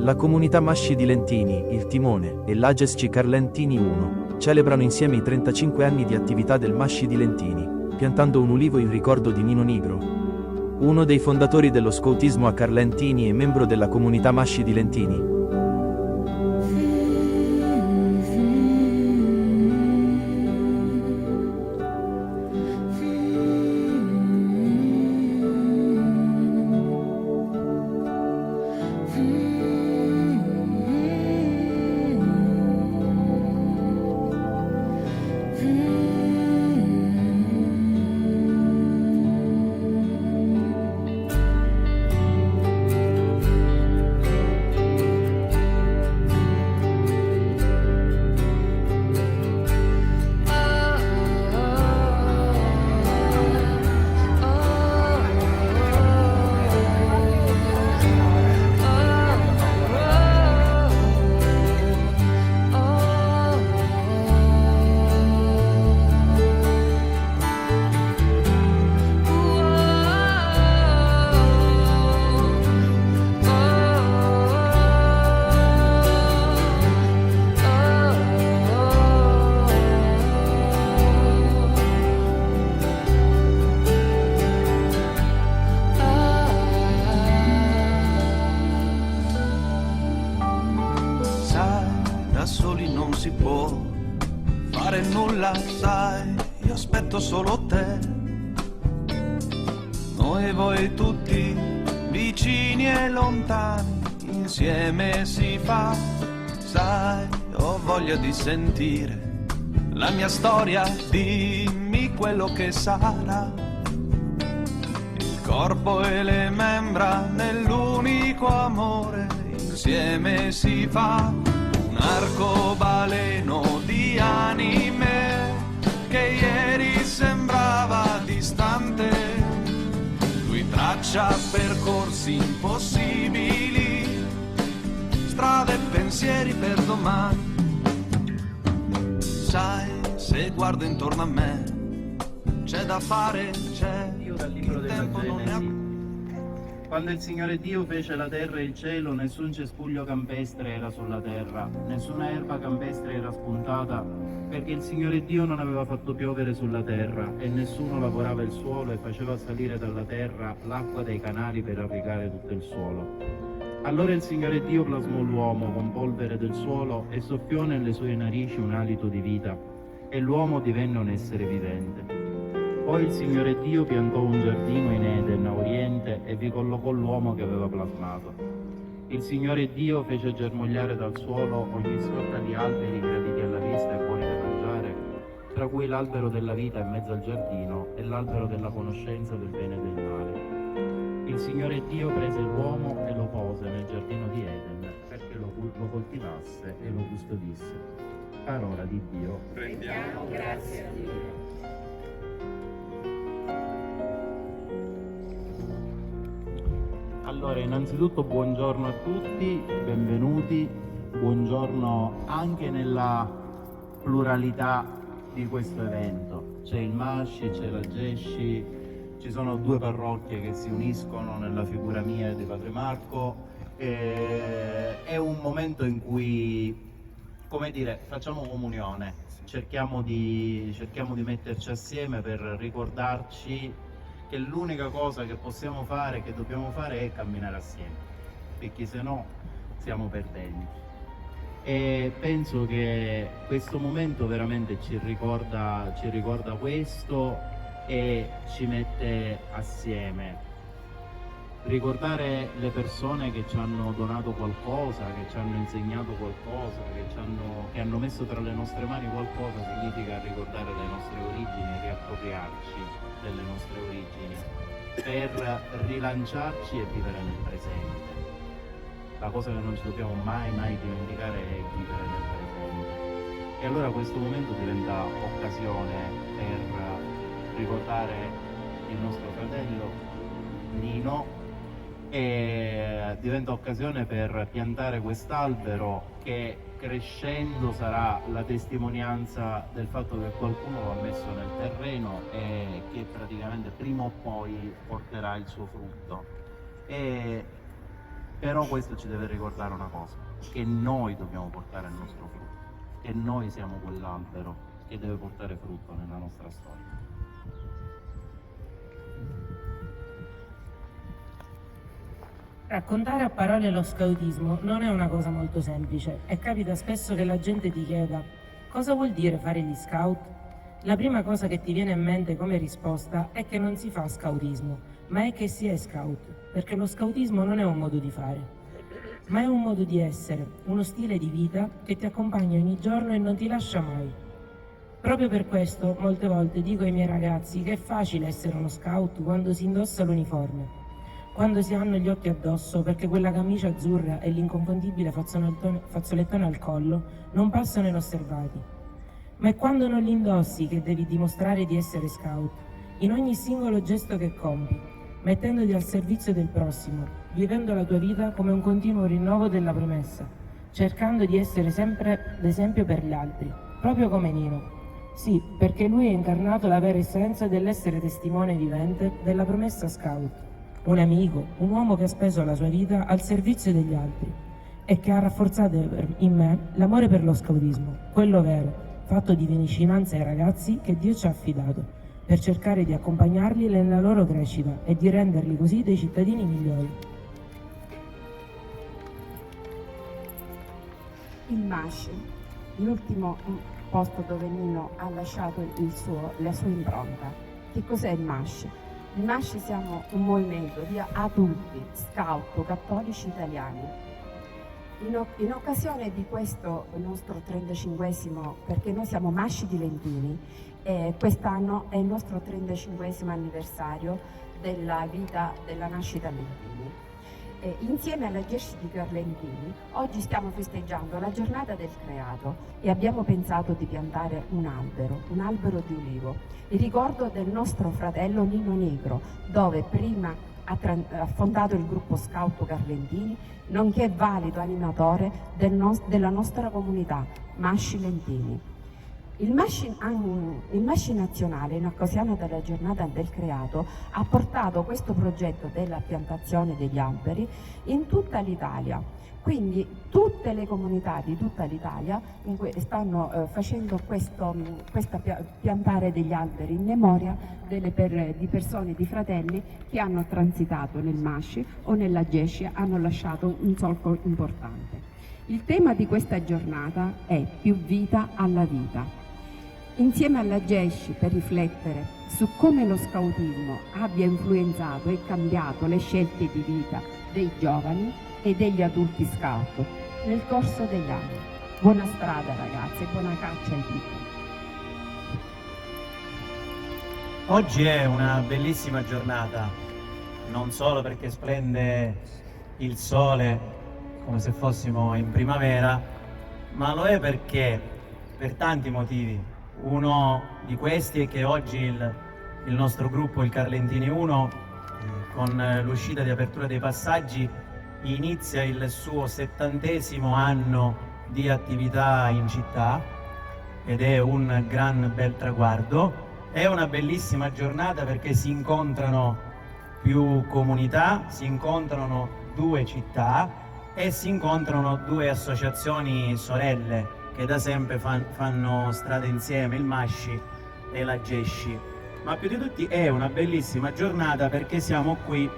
La comunità Masci di Lentini, il Timone, e l'Agesci Carlentini 1 celebrano insieme i 35 anni di attività del Masci di Lentini, piantando un ulivo in ricordo di Nino Nigro, uno dei fondatori dello scoutismo a Carlentini e membro della comunità Masci di Lentini. Soli non si può fare nulla, sai, io aspetto solo te. Noi e voi tutti, vicini e lontani, insieme si fa, sai, ho voglia di sentire la mia storia, dimmi quello che sarà. Il corpo e le membra nell'unico amore, insieme si fa un arcobaleno di anime che ieri sembrava distante. Lui traccia percorsi impossibili, strade e pensieri per domani. Sai, se guardo intorno a me, c'è da fare, c'è. Io dal libro della tempo non ne ha. Genesi. Quando il Signore Dio fece la terra e il cielo, nessun cespuglio campestre era sulla terra, nessuna erba campestre era spuntata, perché il Signore Dio non aveva fatto piovere sulla terra, e nessuno lavorava il suolo e faceva salire dalla terra l'acqua dei canali per irrigare tutto il suolo. Allora il Signore Dio plasmò l'uomo con polvere del suolo e soffiò nelle sue narici un alito di vita, e l'uomo divenne un essere vivente. Poi il Signore Dio piantò un giardino in Eden a oriente e vi collocò l'uomo che aveva plasmato. Il Signore Dio fece germogliare dal suolo ogni sorta di alberi graditi alla vista e buoni da mangiare, tra cui l'albero della vita in mezzo al giardino e l'albero della conoscenza del bene e del male. Il Signore Dio prese l'uomo e lo pose nel giardino di Eden perché lo coltivasse e lo custodisse. Parola di Dio. Rendiamo grazie a Dio. Allora, innanzitutto buongiorno a tutti, benvenuti, buongiorno anche nella pluralità di questo evento. C'è il Masci, c'è la Gesci, ci sono due parrocchie che si uniscono nella figura mia e di Padre Marco. È un momento in cui, come dire, facciamo comunione, cerchiamo di metterci assieme per ricordarci che l'unica cosa che possiamo fare, che dobbiamo fare, è camminare assieme, perché se no stiamo perdendo. E penso che questo momento veramente ci ricorda questo e ci mette assieme. Ricordare le persone che ci hanno donato qualcosa, che ci hanno insegnato qualcosa, che hanno messo tra le nostre mani qualcosa, significa ricordare le nostre origini e riappropriarci delle nostre origini per rilanciarci e vivere nel presente. La cosa che non ci dobbiamo mai dimenticare è vivere nel presente. E allora questo momento diventa occasione per ricordare il nostro fratello Nino, e diventa occasione per piantare quest'albero che crescendo sarà la testimonianza del fatto che qualcuno lo ha messo nel terreno e che praticamente prima o poi porterà il suo frutto. E Però questo ci deve ricordare una cosa, che noi dobbiamo portare il nostro frutto, che noi siamo quell'albero che deve portare frutto nella nostra storia. Raccontare a parole lo scautismo non è una cosa molto semplice e capita spesso che la gente ti chieda cosa vuol dire fare gli scout? La prima cosa che ti viene in mente come risposta è che non si fa scautismo, ma è che si è scout, perché lo scautismo non è un modo di fare, ma è un modo di essere, uno stile di vita che ti accompagna ogni giorno e non ti lascia mai. Proprio per questo molte volte dico ai miei ragazzi che è facile essere uno scout quando si indossa l'uniforme, quando si hanno gli occhi addosso perché quella camicia azzurra e l'inconfondibile fazzolettone al collo non passano inosservati. Ma è quando non li indossi che devi dimostrare di essere scout, in ogni singolo gesto che compi, mettendoti al servizio del prossimo, vivendo la tua vita come un continuo rinnovo della promessa, cercando di essere sempre l'esempio per gli altri, proprio come Nino. Sì, perché lui ha incarnato la vera essenza dell'essere testimone vivente della promessa scout. Un amico, un uomo che ha speso la sua vita al servizio degli altri e che ha rafforzato in me l'amore per lo scautismo, quello vero, fatto di vicinanza ai ragazzi che Dio ci ha affidato, per cercare di accompagnarli nella loro crescita e di renderli così dei cittadini migliori. Il MASCI, l'ultimo posto dove Nino ha lasciato la sua impronta. Che cos'è il MASCI? Il MASCI siamo un movimento di adulti, scout, cattolici italiani. In occasione di questo nostro 35esimo, perché noi siamo MASCI di Lentini, quest'anno è il nostro 35esimo anniversario della vita della nascita a Lentini. Insieme alla Gesci di Carlentini oggi stiamo festeggiando la giornata del creato e abbiamo pensato di piantare un albero di ulivo, in ricordo del nostro fratello Nino Negro, dove prima ha fondato il gruppo Scout Carlentini, nonché valido animatore della nostra comunità, MASCI Lentini. Il MASCI nazionale, in occasione della giornata del creato, ha portato questo progetto della piantazione degli alberi in tutta l'Italia. Quindi tutte le comunità di tutta l'Italia stanno facendo questa piantare degli alberi in memoria di persone, di fratelli che hanno transitato nel MASCI o nella GESCI, hanno lasciato un solco importante. Il tema di questa giornata è più vita alla vita. Insieme alla GESCI, per riflettere su come lo scautismo abbia influenzato e cambiato le scelte di vita dei giovani e degli adulti scout nel corso degli anni. Buona strada ragazzi e buona caccia ai piccoli. Oggi è una bellissima giornata, non solo perché splende il sole come se fossimo in primavera, ma lo è perché per tanti motivi. Uno di questi è che oggi il nostro gruppo, il Carlentini 1, con l'uscita di apertura dei passaggi, inizia il suo 70° anno di attività in città ed è un gran bel traguardo. È una bellissima giornata perché si incontrano più comunità, si incontrano 2 città e si incontrano 2 associazioni sorelle che da sempre fanno strada insieme, il MASCI e la GESCI. Ma più di tutti è una bellissima giornata perché siamo qui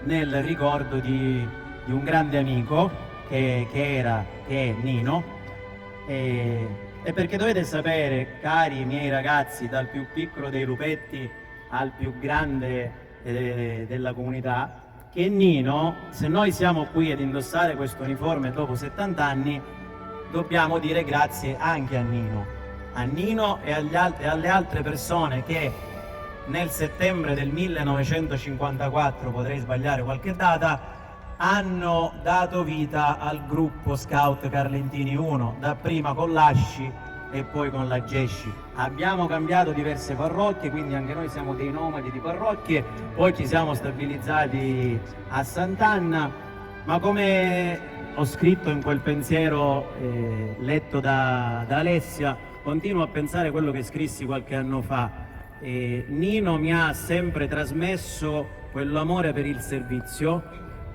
nel ricordo di un grande amico che è Nino, e perché dovete sapere, cari miei ragazzi, dal più piccolo dei lupetti al più grande della comunità, che Nino, se noi siamo qui ad indossare questo uniforme dopo 70 anni, dobbiamo dire grazie anche a Nino e alle altre persone che nel settembre del 1954, potrei sbagliare qualche data, hanno dato vita al gruppo Scout Carlentini 1, dapprima con l'ASCI e poi con la GESCI. Abbiamo cambiato diverse parrocchie, quindi anche noi siamo dei nomadi di parrocchie, poi ci siamo stabilizzati a Sant'Anna, ma come ho scritto in quel pensiero letto da Alessia, continuo a pensare quello che scrissi qualche anno fa. Nino mi ha sempre trasmesso quell'amore per il servizio,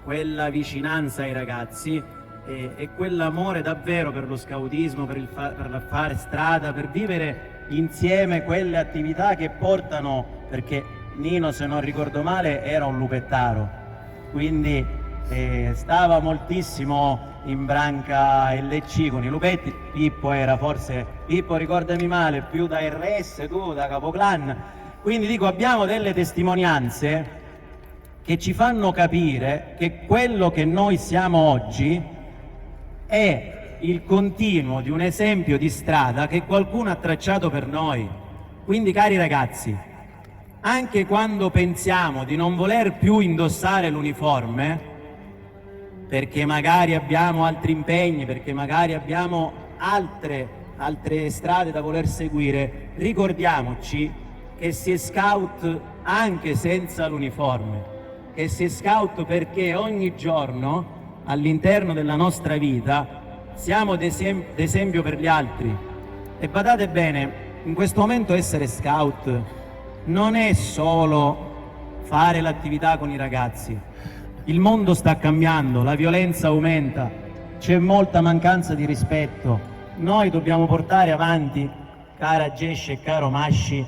quella vicinanza ai ragazzi e quell'amore davvero per lo scautismo, per fare strada, per vivere insieme quelle attività che portano, perché Nino, se non ricordo male, era un lupettaro, quindi stava moltissimo in branca LC con i lupetti. Pippo era forse, Pippo ricordami male, più da RS, tu da Capoclan, quindi dico abbiamo delle testimonianze che ci fanno capire che quello che noi siamo oggi è il continuo di un esempio di strada che qualcuno ha tracciato per noi. Quindi cari ragazzi, anche quando pensiamo di non voler più indossare l'uniforme, perché magari abbiamo altri impegni, perché magari abbiamo altre strade da voler seguire, ricordiamoci che si è scout anche senza l'uniforme, che si è scout perché ogni giorno all'interno della nostra vita siamo d'esempio per gli altri. E badate bene, in questo momento essere scout non è solo fare l'attività con i ragazzi. Il mondo sta cambiando, la violenza aumenta, c'è molta mancanza di rispetto. Noi dobbiamo portare avanti, cara Gesce e caro Masci,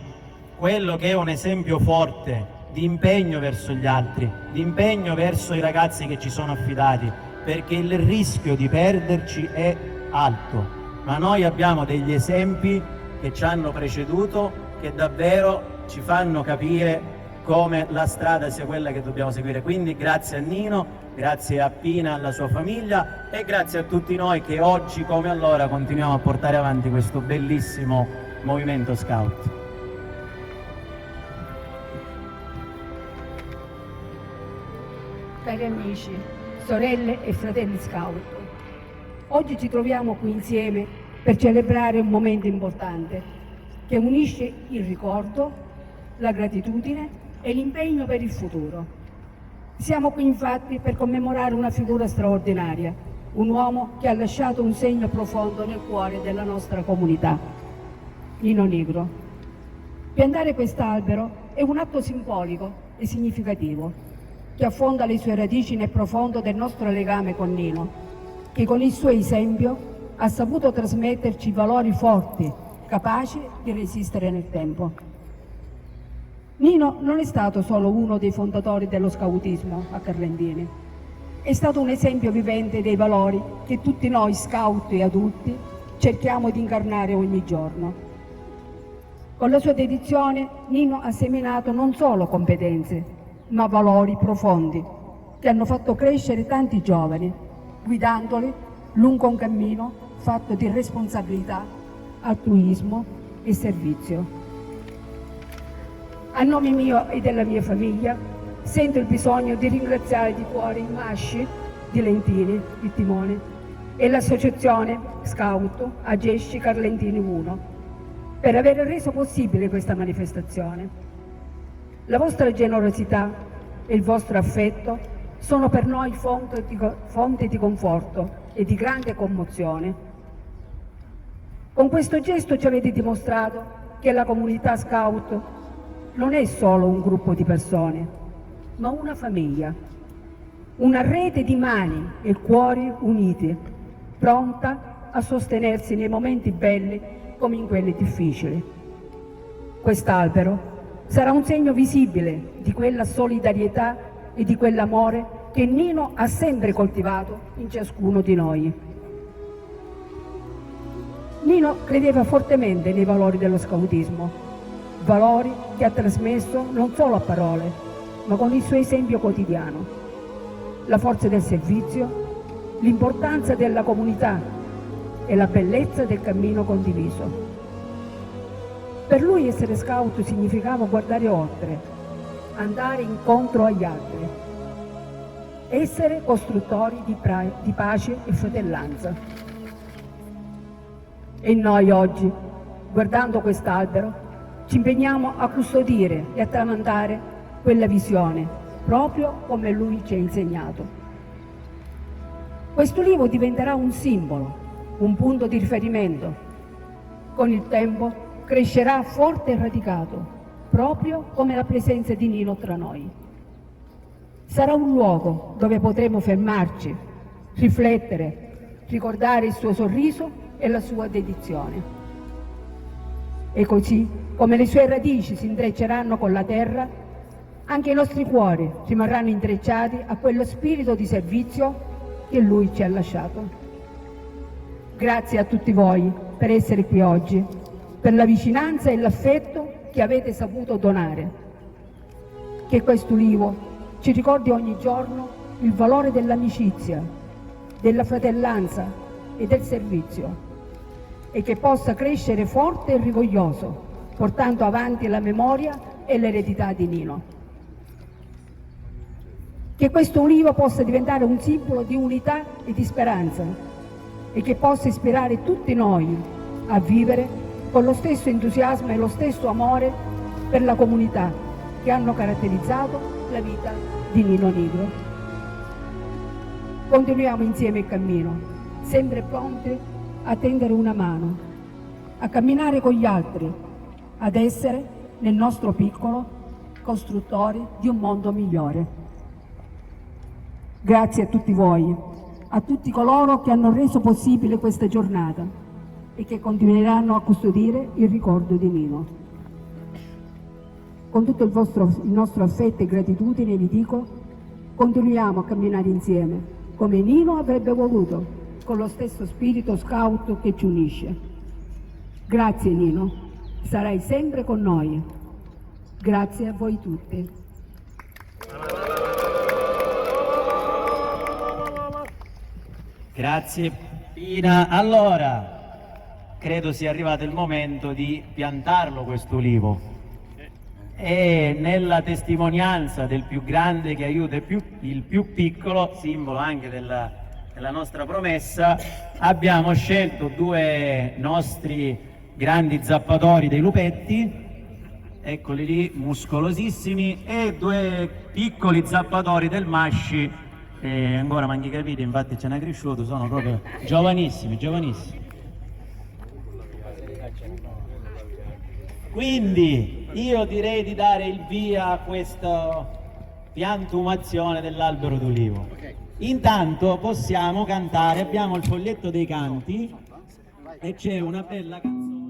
quello che è un esempio forte di impegno verso gli altri, di impegno verso i ragazzi che ci sono affidati, perché il rischio di perderci è alto, ma noi abbiamo degli esempi che ci hanno preceduto, che davvero ci fanno capire come la strada sia quella che dobbiamo seguire. Quindi grazie a Nino, grazie a Pina e alla sua famiglia e grazie a tutti noi che oggi come allora continuiamo a portare avanti questo bellissimo movimento scout. Cari amici, sorelle e fratelli scout, oggi ci troviamo qui insieme per celebrare un momento importante che unisce il ricordo, la gratitudine e l'impegno per il futuro. Siamo qui infatti per commemorare una figura straordinaria, un uomo che ha lasciato un segno profondo nel cuore della nostra comunità, Nino Nigro. Piantare quest'albero è un atto simbolico e significativo che affonda le sue radici nel profondo del nostro legame con Nino, che con il suo esempio ha saputo trasmetterci valori forti, capaci di resistere nel tempo. Nino non è stato solo uno dei fondatori dello scautismo a Carlentini, è stato un esempio vivente dei valori che tutti noi scout e adulti cerchiamo di incarnare ogni giorno. Con la sua dedizione Nino ha seminato non solo competenze, ma valori profondi che hanno fatto crescere tanti giovani, guidandoli lungo un cammino fatto di responsabilità, altruismo e servizio. A nome mio e della mia famiglia sento il bisogno di ringraziare di cuore i Masci di Lentini, il Timone, e l'associazione Scout Agesci Carlentini 1 per aver reso possibile questa manifestazione. La vostra generosità e il vostro affetto sono per noi fonte di conforto e di grande commozione. Con questo gesto ci avete dimostrato che la comunità scout non è solo un gruppo di persone, ma una famiglia, una rete di mani e cuori uniti, pronta a sostenersi nei momenti belli come in quelli difficili. Quest'albero sarà un segno visibile di quella solidarietà e di quell'amore che Nino ha sempre coltivato in ciascuno di noi. Nino credeva fortemente nei valori dello scautismo, valori che ha trasmesso non solo a parole, ma con il suo esempio quotidiano. La forza del servizio, l'importanza della comunità e la bellezza del cammino condiviso. Per lui essere scout significava guardare oltre, andare incontro agli altri, essere costruttori di pace e fratellanza. E noi oggi, guardando quest'albero, ci impegniamo a custodire e a tramandare quella visione, proprio come lui ci ha insegnato. Questo ulivo diventerà un simbolo, un punto di riferimento. Con il tempo crescerà forte e radicato, proprio come la presenza di Nino tra noi. Sarà un luogo dove potremo fermarci, riflettere, ricordare il suo sorriso e la sua dedizione. E così, come le sue radici si intrecceranno con la terra, anche i nostri cuori rimarranno intrecciati a quello spirito di servizio che Lui ci ha lasciato. Grazie a tutti voi per essere qui oggi, per la vicinanza e l'affetto che avete saputo donare. Che questo ulivo ci ricordi ogni giorno il valore dell'amicizia, della fratellanza e del servizio, e che possa crescere forte e rigoglioso, portando avanti la memoria e l'eredità di Nino. Che questo ulivo possa diventare un simbolo di unità e di speranza, e che possa ispirare tutti noi a vivere con lo stesso entusiasmo e lo stesso amore per la comunità che hanno caratterizzato la vita di Nino Nigro. Continuiamo insieme il cammino, sempre pronti a tendere una mano, a camminare con gli altri, ad essere, nel nostro piccolo, costruttori di un mondo migliore. Grazie a tutti voi, a tutti coloro che hanno reso possibile questa giornata e che continueranno a custodire il ricordo di Nino. Con tutto il nostro affetto e gratitudine vi dico, continuiamo a camminare insieme, come Nino avrebbe voluto, con lo stesso spirito scout che ci unisce. Grazie Nino, sarai sempre con noi. Grazie a voi tutti. Grazie Pina. Allora, credo sia arrivato il momento di piantarlo questo ulivo. E nella testimonianza del più grande che aiuta il più piccolo, simbolo anche della nostra promessa, abbiamo scelto due nostri grandi zappatori dei lupetti, eccoli lì, muscolosissimi, e due piccoli zappatori del Masci, ancora manchi capite, infatti ce n'è cresciuto, sono proprio giovanissimi, giovanissimi. Quindi io direi di dare il via a questa piantumazione dell'albero d'ulivo. Intanto possiamo cantare, abbiamo il foglietto dei canti e c'è una bella canzone.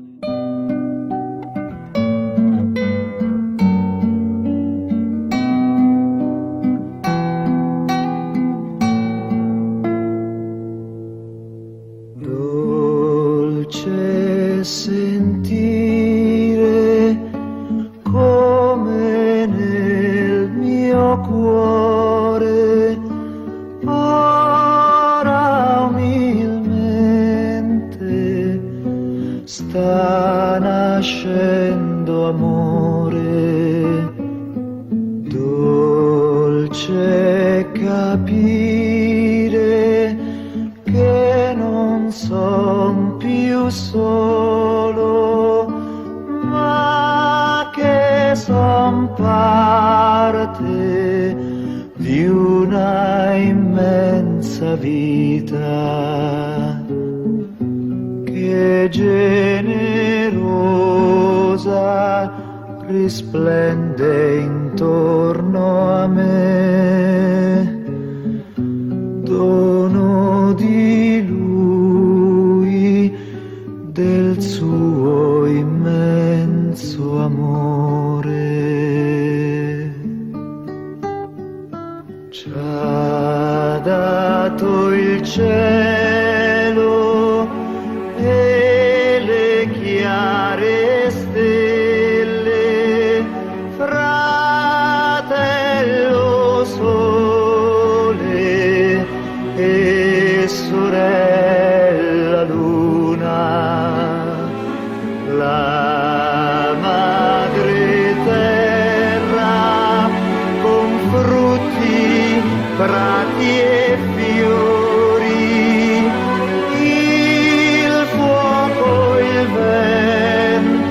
Dolce sentire come nel mio cuore ora umilmente sta nascendo amore. Dolce capire che non son più solo, ma che son parte di una immensa vita che generosa risplende intorno a me, dono di Lui, del suo immenso amore. Ci ha dato il cielo e le chiare stelle, fratello sole e sorella luna, la madre terra con frutti, prati e fiori, il fuoco, il vento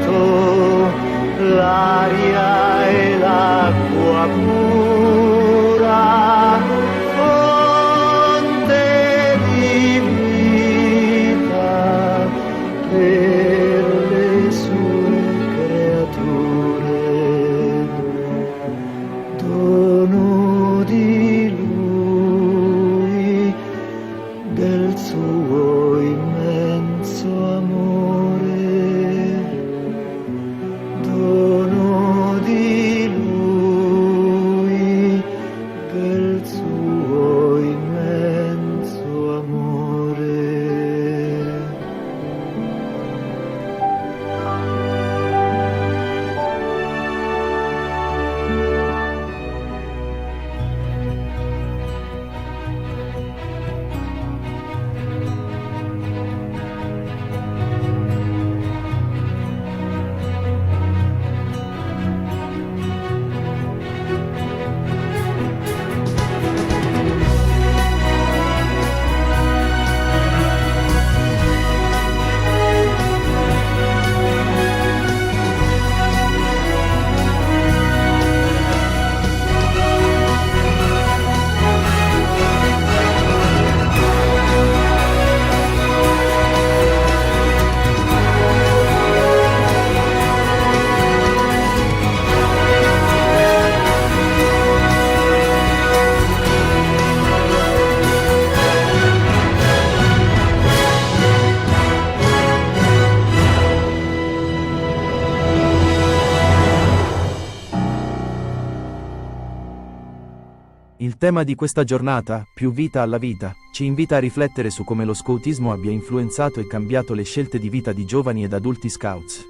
Il tema di questa giornata, più vita alla vita, ci invita a riflettere su come lo scoutismo abbia influenzato e cambiato le scelte di vita di giovani ed adulti scouts.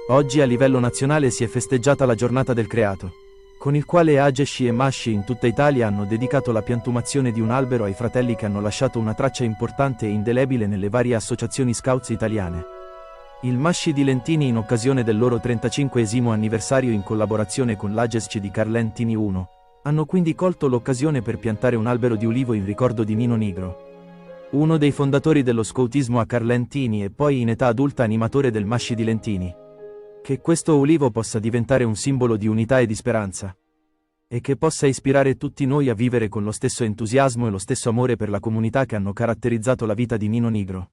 Oggi a livello nazionale si è festeggiata la giornata del creato, con il quale Agesci e Masci in tutta Italia hanno dedicato la piantumazione di un albero ai fratelli che hanno lasciato una traccia importante e indelebile nelle varie associazioni scouts italiane. Il Masci di Lentini, in occasione del loro 35esimo anniversario in collaborazione con l'Agesci di Carlentini 1, hanno quindi colto l'occasione per piantare un albero di ulivo in ricordo di Nino Nigro, uno dei fondatori dello scoutismo a Carlentini e poi in età adulta animatore del Masci di Lentini. Che questo ulivo possa diventare un simbolo di unità e di speranza, e che possa ispirare tutti noi a vivere con lo stesso entusiasmo e lo stesso amore per la comunità che hanno caratterizzato la vita di Nino Nigro.